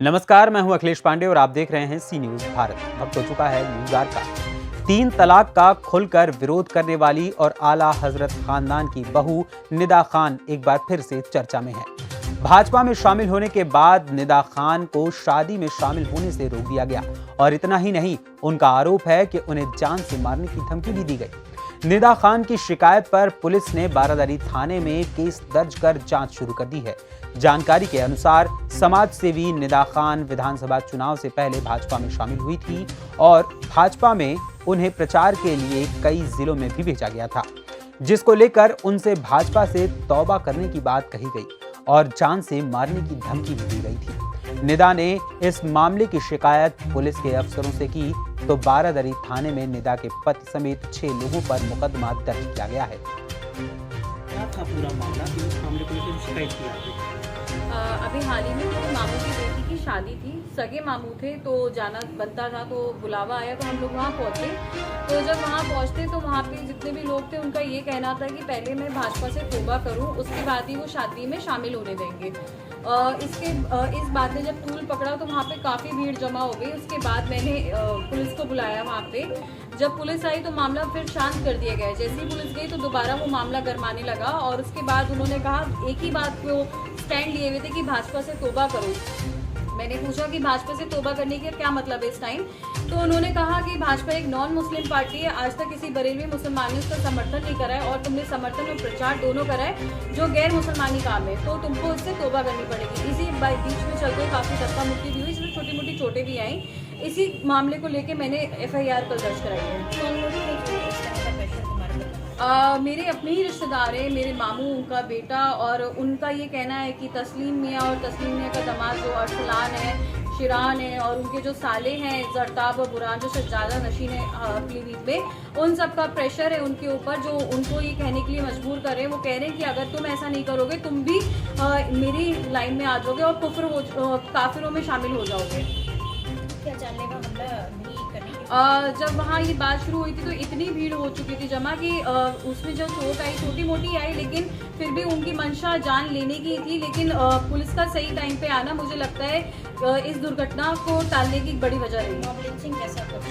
नमस्कार, मैं हूं अखिलेश पांडे और आप देख रहे हैं सी न्यूज भारत। वक्त हो चुका है न्यूज आवर का। 3 तलाक का खुलकर विरोध करने वाली और आला हजरत खानदान की बहू निदा खान एक बार फिर से चर्चा में है। भाजपा में शामिल होने के बाद निदा खान को शादी में शामिल होने से रोक दिया गया और इतना ही नहीं, उनका आरोप है कि उन्हें जान से मारने की धमकी भी दी गई। निदा खान की शिकायत पर पुलिस ने बारादरी थाने में केस दर्ज कर जांच शुरू कर दी है। जानकारी के अनुसार समाज सेवी निदा खान विधानसभा चुनाव से पहले भाजपा में शामिल हुई थी और भाजपा में उन्हें प्रचार के लिए कई जिलों में भी भेजा गया था, जिसको लेकर उनसे भाजपा से तौबा करने की बात कही गई और जान से मारने की धमकी भी दी गई थी। निदा ने इस मामले की शिकायत पुलिस के अफसरों से की तो बारादरी थाने में निदा के पति समेत 6 लोगों पर मुकदमा दर्ज किया गया है। क्या था पूरा मामला कि उस मामले को लेकर शिकायत की आपने? अभी हाल ही में मेरे मामू की बेटी की शादी थी, सगे मामू थे तो जाना बनता था, तो बुलावा आया तो हम लोग वहाँ पहुँचे। तो जब वहाँ पहुँचते तो वहाँ पे जितने भी लोग थे उनका ये कहना था कि पहले मैं भाजपा से तौबा करूँ, उसके बाद ही वो शादी में शामिल होने देंगे। इस बात ने जब तूल पकड़ा तो वहाँ पे काफ़ी भीड़ जमा हो गई। उसके बाद मैंने पुलिस को बुलाया वहाँ पे। जब पुलिस आई तो मामला फिर शांत कर दिया गया। जैसे ही पुलिस गई तो दोबारा वो मामला गरमाने लगा और उसके बाद उन्होंने कहा, एक ही बात को स्टैंड लिए हुए थे कि भाजपा से तौबा करो। मैंने पूछा कि भाजपा से तौबा करने का क्या मतलब है इस टाइम, तो उन्होंने कहा कि भाजपा एक नॉन मुस्लिम पार्टी है, आज तक किसी बरेलवी मुसलमान ने उसका समर्थन नहीं करा है और तुमने समर्थन और प्रचार दोनों करा है जो गैर मुसलमानी काम है, तो तुमको इससे तौबा करनी पड़ेगी। इसी बीच में चलते काफ़ी धक्का मुक्की भी हुई, जिसमें छोटी मोटी चोटें भी आई। इसी मामले को लेकर मैंने FIR कल दर्ज कराई है। मेरे अपने ही रिश्तेदार हैं, मेरे मामू, उनका बेटा, और उनका ये कहना है कि तस्लीम मियाँ और तस्लीम मियाँ का दामाद जो अरसलान है, शिरान है, और उनके जो साले हैं जरताब और बुरान जो सज्जादा नशीन है पीलीभीत में, उन सब का प्रेशर है उनके ऊपर, जो उनको ये कहने के लिए मजबूर कर रहे हैं। वो कह रहे हैं कि अगर तुम ऐसा नहीं करोगे तुम भी मेरी लाइन में आ जाओगे और काफिरों में शामिल हो जाओगे। क्या जानलेवा हमला नहीं करने के जब वहाँ ये बात शुरू हुई थी तो इतनी भीड़ हो चुकी थी जमा कि उसमें जो चोट आई छोटी मोटी आई, लेकिन फिर भी उनकी मंशा जान लेने की थी। लेकिन पुलिस का सही टाइम पे आना मुझे लगता है इस दुर्घटना को टालने की बड़ी वजह रही। मॉब लिंचिंग जैसा कुछ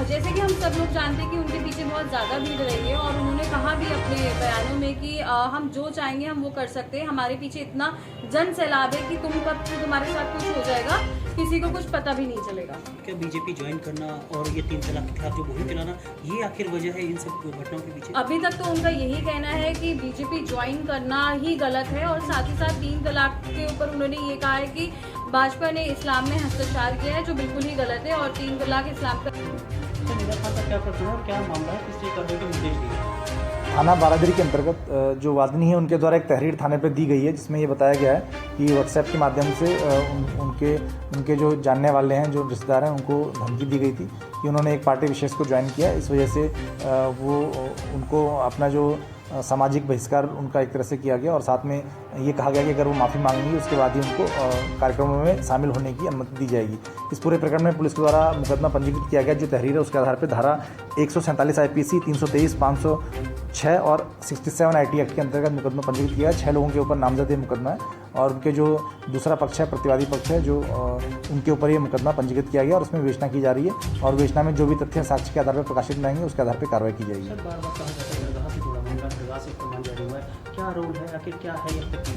जैसे कि हम सब लोग जानते हैं कि उनके पीछे बहुत ज़्यादा भीड़ रही है और उन्होंने कहा भी अपने बयानों में कि हम जो चाहेंगे हम वो कर सकते हैं, हमारे पीछे इतना जन सैलाब है कि तुम्हारे साथ कुछ हो जाएगा, किसी को कुछ पता भी नहीं चलेगा। क्या बीजेपी ज्वाइन करना और ये 3 तलाक के खिलाफ जो मुहिम चलाना, ये आखिर वजह है इन सब घटनाओं के पीछे? अभी तक तो उनका यही कहना है कि बीजेपी ज्वाइन करना ही गलत है और साथ ही साथ 3 तलाक के ऊपर उन्होंने ये कहा है कि भाजपा ने इस्लाम में हस्तक्षेप किया है, जो बिल्कुल ही गलत है और 3 तलाक इस्लाम का। निदा खान का क्या प्रश्न है और क्या मामला है, किस लिए कार्रवाई के निर्देश दिए? थाना बारादरी के अंतर्गत जो वादनी है उनके द्वारा एक तहरीर थाने पर दी गई है, जिसमें ये बताया गया है कि व्हाट्सएप के माध्यम से उनके जो जानने वाले हैं, जो रिश्तेदार हैं, उनको धमकी दी गई थी कि उन्होंने एक पार्टी विशेष को ज्वाइन किया। इस वजह से वो उनको अपना जो सामाजिक बहिष्कार उनका एक तरह से किया गया और साथ में ये कहा गया कि अगर वो माफ़ी मांगेंगे उसके बाद ही उनको कार्यक्रमों में शामिल होने की अनुमति दी जाएगी। इस पूरे प्रकरण में पुलिस के द्वारा मुकदमा पंजीकृत किया गया। जो तहरीर है उसके आधार पर धारा 147 IPC 323 506 और 67 IT एक्ट के अंतर्गत मुकदमा पंजीकृत किया है। 6 लोगों के ऊपर नामजद मुकदमा है और उनके जो दूसरा पक्ष है, प्रतिवादी पक्ष है, जो उनके ऊपर ये मुकदमा पंजीकृत किया गया और उसमें विवेचना की जा रही है और विवेचना में जो भी तथ्य साक्ष्य के आधार पर प्रकाशित रहेंगे उसके आधार पर कार्रवाई की जाएगी। सर, बार बार कहा जाता है दरगाह से जुड़ा मामला, दरगाह से फरमान जारी हुआ है, क्या रोल है, आखिर क्या है ये तकलीफ?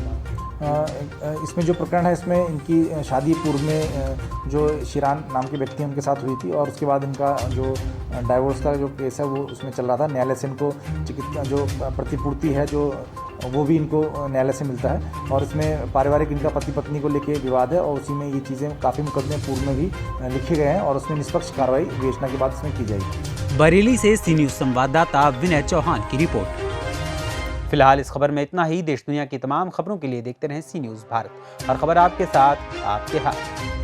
इसमें जो प्रकरण है इसमें इनकी शादी पूर्व में जो शिरान नाम के व्यक्ति उनके साथ हुई थी और उसके बाद इनका जो डाइवोर्स का जो केस है वो उसमें चल रहा था। न्यायालय से इनको चिकित्सा जो प्रतिपूर्ति है जो वो भी इनको न्यायालय से मिलता है और इसमें पारिवारिक इनका पति पत्नी को लेके विवाद है और उसी में ये चीज़ें काफ़ी मुकदमे पूर्व में भी लिखे गए हैं और उसमें निष्पक्ष कार्रवाई विवेचना के बाद इसमें की जाएगी। बरेली से सी न्यूज संवाददाता विनय चौहान की रिपोर्ट। फिलहाल इस खबर में इतना ही। देश दुनिया की तमाम खबरों के लिए देखते रहें सी न्यूज भारत, और खबर आपके साथ, आपके हाथ।